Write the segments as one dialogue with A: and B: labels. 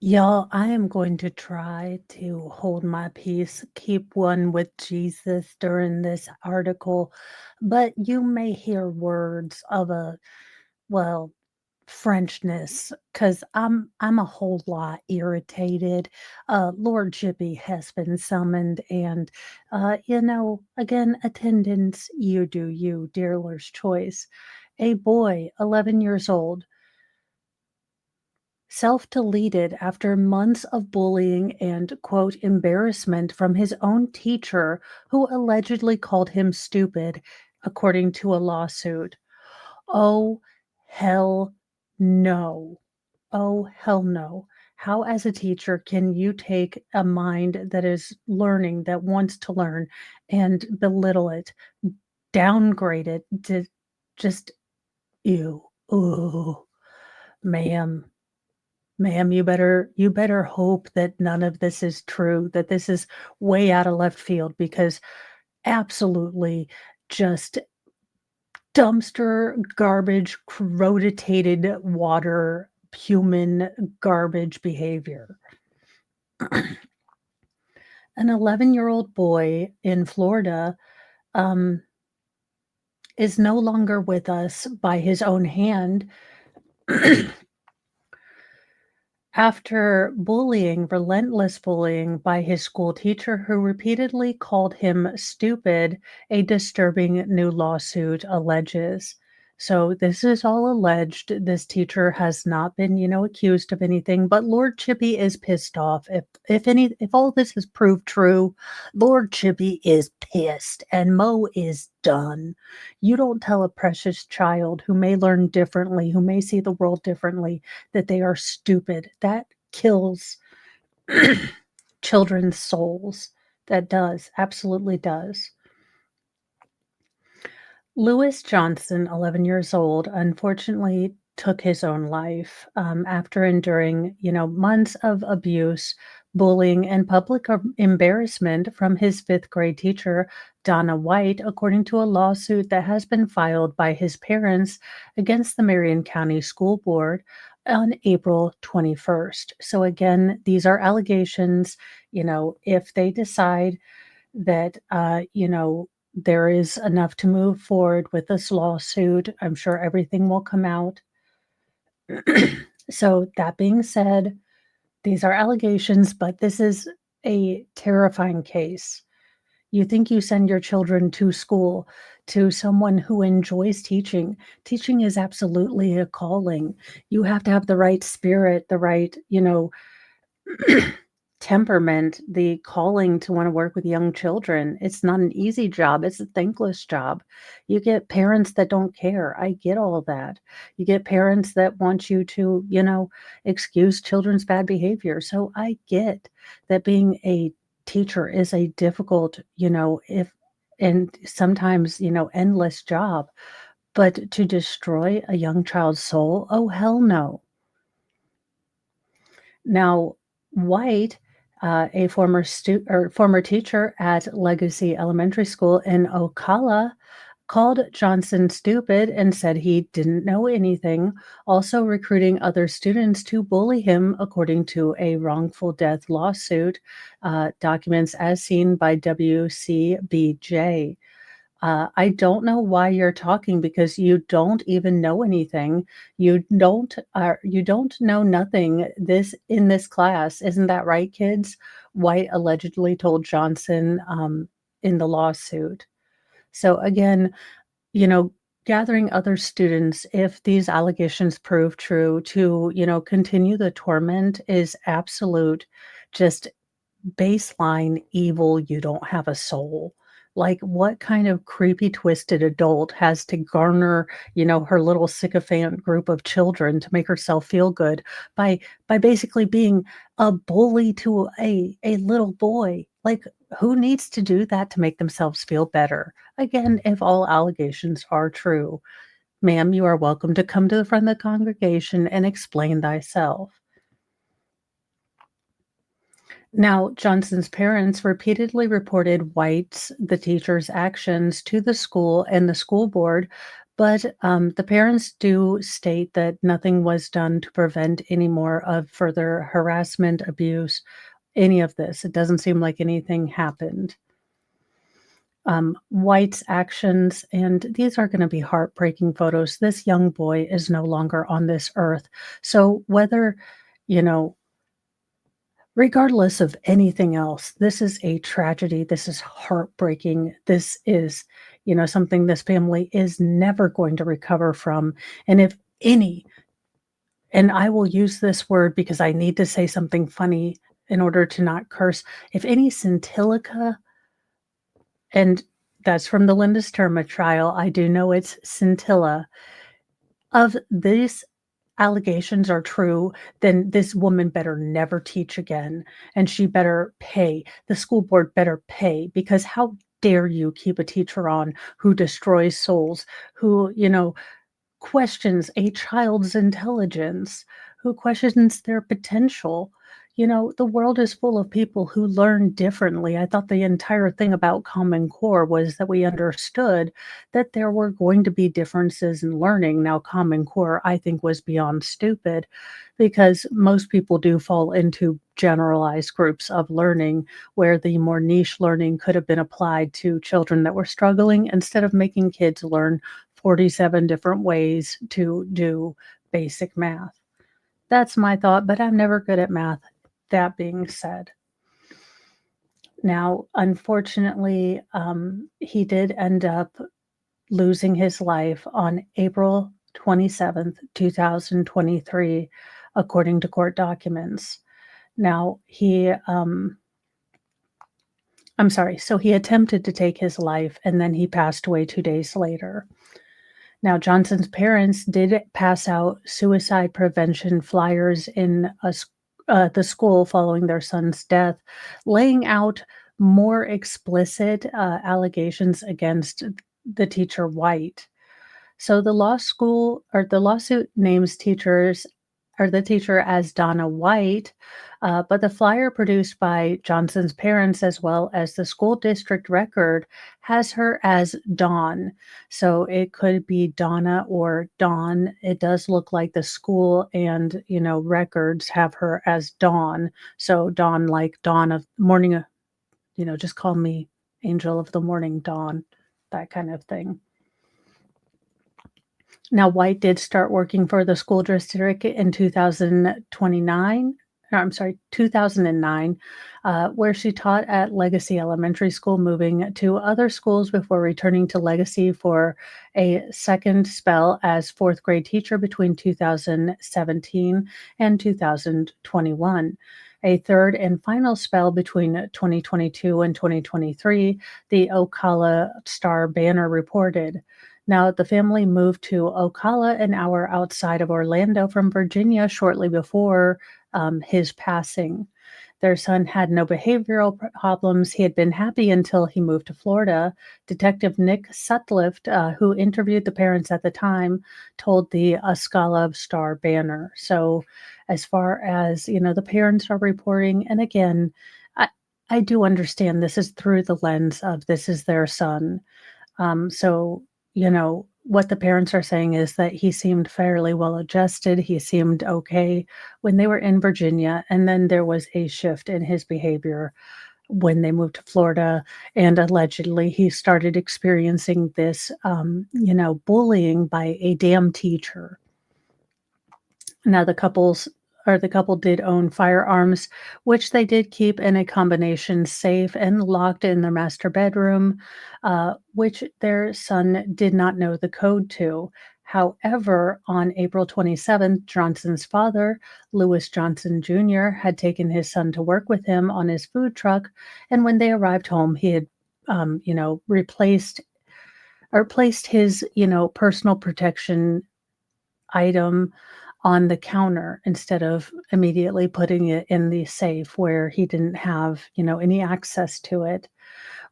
A: Y'all, I am going to try to hold my peace, keep one with Jesus during this article, but you may hear words of well, Frenchness, because I'm a whole lot irritated. Lord Chippy has been summoned, and again, attendance, you do you, dealer's choice. A boy, 11 years old, self-deleted after months of bullying and, quote, "embarrassment" from his own teacher, who allegedly called him stupid, according to a lawsuit. Oh, hell no. Oh, hell no. How, as a teacher, can you take a mind that is learning, that wants to learn, and belittle it, downgrade it to just, ew, ooh, ma'am. Ma'am, you better hope that none of this is true, that this is way out of left field, because absolutely just dumpster garbage, corroditated water, human garbage behavior. An 11-year-old boy in Florida, um, is no longer with us by his own hand after relentless bullying by his school teacher, who repeatedly called him stupid, a disturbing new lawsuit alleges. So this is all alleged. This teacher has not been, accused of anything, but Lord Chippy is pissed off. If all this is proved true, Lord Chippy is pissed and Mo is done. You don't tell a precious child who may learn differently, who may see the world differently, that they are stupid. That kills children's souls. That does, absolutely does. Lewis Johnson, 11 years old, unfortunately took his own life after enduring, months of abuse, bullying, and public embarrassment from his fifth grade teacher, Donna White, according to a lawsuit that has been filed by his parents against the Marion County School Board on April 21st. So, again, these are allegations. If they decide that, there is enough to move forward with this lawsuit, I'm sure everything will come out. So, that being said, these are allegations, but this is a terrifying case. You think you send your children to school to someone who enjoys teaching. Teaching is absolutely a calling. You have to have the right spirit, the right, temperament, the calling to want to work with young children. It's not an easy job. It's a thankless job. You get parents that don't care. I get all of that. You get parents that want you to, excuse children's bad behavior. So I get that being a teacher is a difficult, if and sometimes, endless job. But to destroy a young child's soul, oh hell no. Now, White, a former teacher at Legacy Elementary School in Ocala, called Johnson stupid and said he didn't know anything, also recruiting other students to bully him, according to a wrongful death lawsuit, documents as seen by WCBJ. I don't know why you're talking, because you don't even know anything. You don't know nothing in this class. Isn't that right, kids? White allegedly told Johnson in the lawsuit. So again, you know, gathering other students, if these allegations prove true, to, continue the torment is absolute, just baseline evil. You don't have a soul. Like, what kind of creepy, twisted adult has to garner, her little sycophant group of children to make herself feel good by basically being a bully to a little boy? Like, who needs to do that to make themselves feel better? Again, if all allegations are true, ma'am, you are welcome to come to the front of the congregation and explain thyself. Now, Johnson's parents repeatedly reported the teacher's actions to the school and the school board, but the parents do state that nothing was done to prevent any more of further harassment, abuse, any of this. It doesn't seem like anything happened. White's actions, and these are going to be heartbreaking photos. This young boy is no longer on this earth. So, whether, you know, regardless of anything else, this is a tragedy. This is heartbreaking. This is, something this family is never going to recover from. And if any, and I will use this word because I need to say something funny in order to not curse, if any scintilla, and that's from the Linda Sturma trial, I do know it's scintilla, of these allegations are true, then this woman better never teach again, and she better pay. The school board better pay, because how dare you keep a teacher on who destroys souls, who, questions a child's intelligence, who questions their potential. The world is full of people who learn differently. I thought the entire thing about Common Core was that we understood that there were going to be differences in learning. Now, Common Core, I think, was beyond stupid, because most people do fall into generalized groups of learning where the more niche learning could have been applied to children that were struggling, instead of making kids learn 47 different ways to do basic math. That's my thought, but I'm never good at math. That being said, now, unfortunately, he did end up losing his life on April 27th, 2023, according to court documents. Now, I'm sorry, so he attempted to take his life and then he passed away 2 days later. Now, Johnson's parents did pass out suicide prevention flyers in the school following their son's death, laying out more explicit allegations against the teacher White. So the lawsuit names teachers or the teacher as Donna White, but the flyer produced by Johnson's parents as well as the school district record has her as Dawn. So it could be Donna or Dawn. It does look like the school and records have her as Dawn. So Dawn, like dawn of morning, just call me Angel of the Morning Dawn, that kind of thing. Now, White did start working for the school district in 2009, where she taught at Legacy Elementary School, moving to other schools before returning to Legacy for a second spell as fourth grade teacher between 2017 and 2021. A third and final spell between 2022 and 2023, the Ocala Star Banner reported. Now, the family moved to Ocala, an hour outside of Orlando from Virginia, shortly before his passing. Their son had no behavioral problems. He had been happy until he moved to Florida. Detective Nick Sutliff, who interviewed the parents at the time, told the Ocala Star Banner. So, as far as the parents are reporting, and again, I do understand this is through the lens of this is their son. So, what the parents are saying is that he seemed fairly well adjusted. He seemed okay when they were in Virginia. And then there was a shift in his behavior when they moved to Florida. And allegedly, he started experiencing this, bullying by a damn teacher. Now, the couple did own firearms, which they did keep in a combination safe and locked in their master bedroom, which their son did not know the code to. However, on April 27th, Johnson's father, Lewis Johnson Jr., had taken his son to work with him on his food truck, and when they arrived home, he had, replaced or placed his, personal protection item on the counter instead of immediately putting it in the safe where he didn't have, any access to it.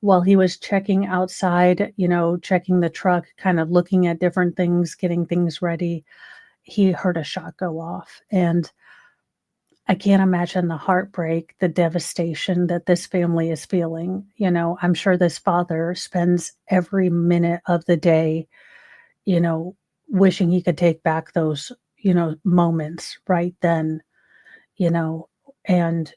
A: While he was checking outside, checking the truck, kind of looking at different things, getting things ready, he heard a shot go off. And I can't imagine the heartbreak, the devastation that this family is feeling. I'm sure this father spends every minute of the day, you know, wishing he could take back those, moments right then, you know, and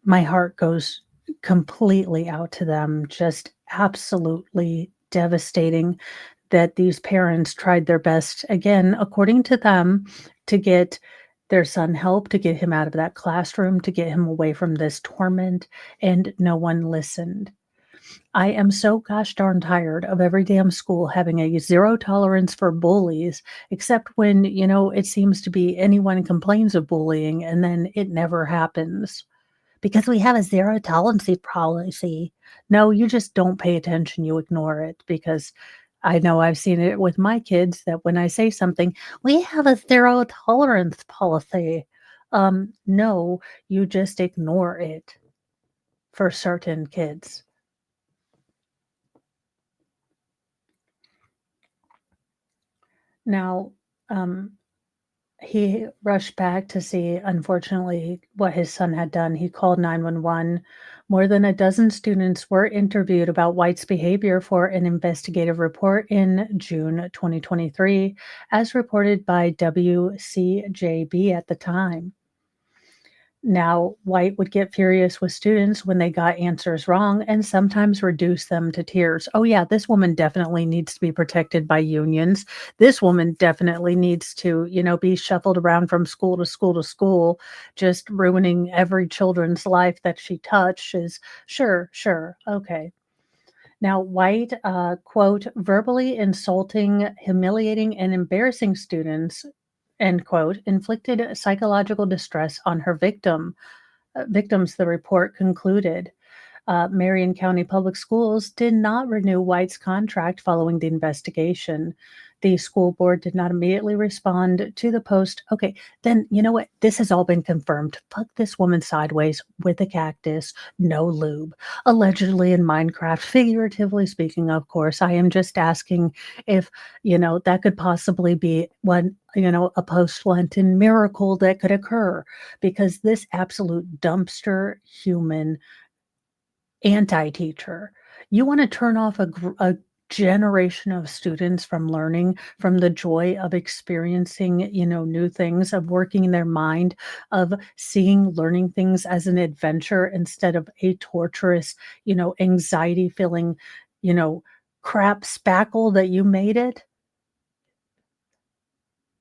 A: my heart goes completely out to them. Just absolutely devastating that these parents tried their best, again, according to them, to get their son help, to get him out of that classroom, to get him away from this torment, and no one listened. I am so gosh darn tired of every damn school having a zero tolerance for bullies, except when, it seems to be anyone complains of bullying and then it never happens. Because we have a zero tolerance policy. No, you just don't pay attention, you ignore it, because I know I've seen it with my kids that when I say something, "We have a zero tolerance policy." No, you just ignore it for certain kids. Now, um, he rushed back to see, unfortunately, what his son had done. He called 911. More than a dozen students were interviewed about White's behavior for an investigative report in June 2023, as reported by WCJB at the time. Now, White would get furious with students when they got answers wrong and sometimes reduce them to tears. Oh, yeah, this woman definitely needs to be protected by unions. This woman definitely needs to, be shuffled around from school to school to school, just ruining every children's life that she touches. Sure, sure. Okay. Now, White, quote, verbally insulting, humiliating, and embarrassing students, end quote, inflicted psychological distress on her victims, the report concluded. Marion County Public Schools did not renew White's contract following the investigation. The school board did not immediately respond to the post. Okay, then you know what? This has all been confirmed. Fuck this woman sideways with a cactus, no lube. Allegedly in Minecraft, figuratively speaking, of course. I am just asking if, that could possibly be one, a post Lenten miracle that could occur, because this absolute dumpster human anti-teacher. You wanna turn off a generation of students from learning, from the joy of experiencing, new things, of working in their mind, of seeing learning things as an adventure instead of a torturous, anxiety-filling, you know, crap spackle that you made it?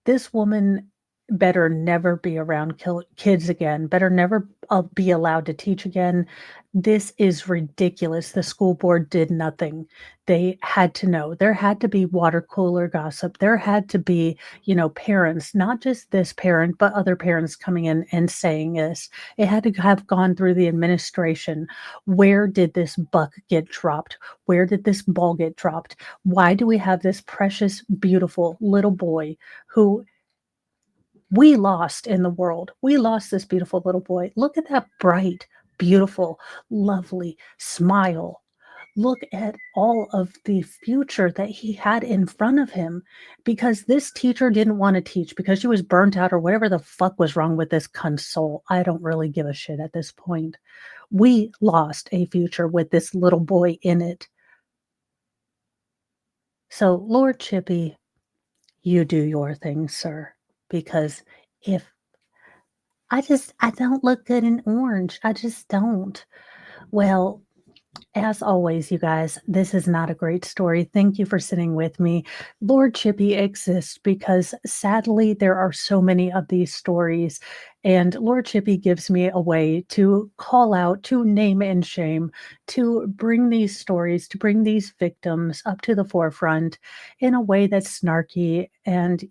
A: This woman better never be around kids again, better never be allowed to teach again. This is ridiculous. The school board did nothing. They had to know. There had to be water cooler gossip. There had to be, parents, not just this parent, but other parents coming in and saying this. It had to have gone through the administration. Where did this buck get dropped? Where did this ball get dropped? Why do we have this precious, beautiful little boy who we lost in the world? We lost this beautiful little boy. Look at that bright, beautiful, lovely smile. Look at all of the future that he had in front of him, because this teacher didn't want to teach because she was burnt out or whatever the fuck was wrong with this console. I don't really give a shit at this point. We lost a future with this little boy in it. So, Lord Chippy, you do your thing, sir, because if I don't look good in orange. I just don't. Well, as always, you guys, this is not a great story. Thank you for sitting with me. Lord Chippy exists because sadly there are so many of these stories, and Lord Chippy gives me a way to call out, to name and shame, to bring these stories, to bring these victims up to the forefront in a way that's snarky and,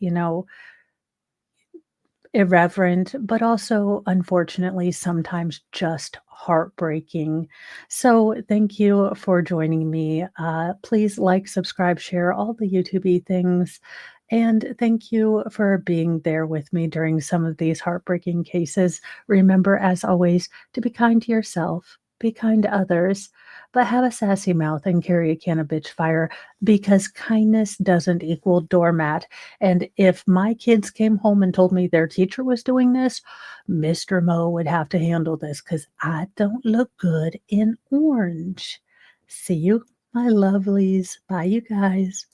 A: irreverent, but also, unfortunately, sometimes just heartbreaking. So, thank you for joining me. Please like, subscribe, share all the YouTube things. And thank you for being there with me during some of these heartbreaking cases. Remember, as always, to be kind to yourself Be kind to others, but have a sassy mouth and carry a can of bitch fire because kindness doesn't equal doormat. And if my kids came home and told me their teacher was doing this, Mr. Mo would have to handle this because I don't look good in orange. See you, my lovelies. Bye, you guys.